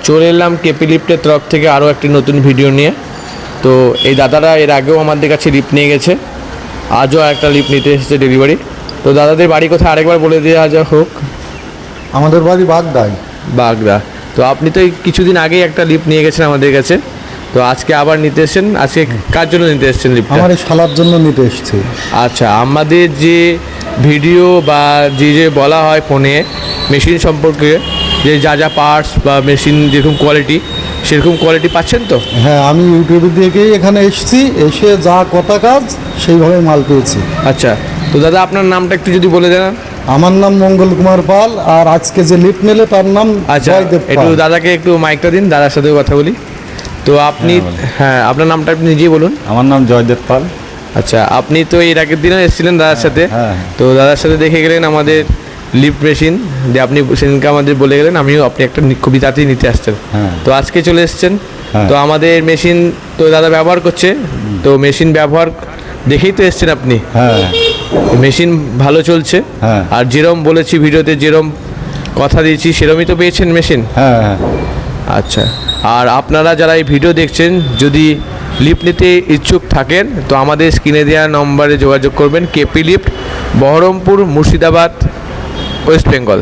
চলে এলাম কেপি লিফটের তরফ থেকে আরও একটি নতুন ভিডিও নিয়ে। তো এই দাদারা এর আগেও আমাদের কাছে লিফট নিয়ে গেছে, আজও একটা লিফট নিতে এসেছে ডেলিভারি। তো দাদাদের বাড়ি কোথায় আরেকবার বলে দেওয়া যা হোক। আমাদের বাড়ি বাগদায়। বাগদা। তো আপনি তো এই কিছুদিন আগেই একটা লিফট নিয়ে গেছেন আমাদের কাছে, তো আজকে আবার নিতে এসেছেন। আজকে কার জন্য নিতে এসেছেন লিফট? আমার এই শালার জন্য নিতে এসেছি। আচ্ছা, আমাদের যে ভিডিও বা যে বলা হয় ফোনে মেশিন সম্পর্কে, যে যা পার্টস বা মেশিন যেরকম কোয়ালিটি সেরকম কোয়ালিটি পাচ্ছেন তো? হ্যাঁ, আমি ইউটিউবে দেখেই এখানে এসেছি, এসে যা কথা কাজ সেইভাবে মাল পেয়েছি। আচ্ছা, তো দাদা আপনার নামটা একটু যদি বলে দেন। আমার নাম মঙ্গল কুমার পাল, আর আজকে যে লিফট নিলে তার নাম আচ্ছা, জয়দেব একটু পাল। দাদাকে একটু মাইকটা দিন, দাদার সাথেও কথা বলি। তো আপনি হ্যাঁ, আপনার নামটা আপনি নিজেই বলুন। আমার নাম জয়দেব পাল। আচ্ছা, আপনি তো এর আগের দিনও এসেছিলেন দাদার সাথে। হ্যাঁ। তো দাদার সাথে দেখে গেলেন আমাদের লিফট মেশিন, যে আপনি সেদিনকে আমাদের বলে গেলেন আপনি একটা খুবই তাড়াতাড়ি নিতে আসছেন। হ্যাঁ। তো আজকে চলে এসেছেন। হ্যাঁ। তো আমাদের মেশিন তো দাদা ব্যবহার করছে, তো মেশিন ব্যবহার দেখেই তো এসেছেন আপনি। হ্যাঁ। মেশিন ভালো চলছে। হ্যাঁ। আর যেরম বলেছি ভিডিওতে, যেরম কথা দিয়েছি সেরমই তো পেয়েছেন মেশিন। হ্যাঁ। হ্যাঁ। আচ্ছা, আর আপনারা যারা এই ভিডিও দেখছেন যদি লিফট নিতে ইচ্ছুক থাকেন তো আমাদের স্ক্রিনে দেওয়া নম্বরে যোগাযোগ করবেন। KP lift, Baharampur, Murshidabad, West Bengal.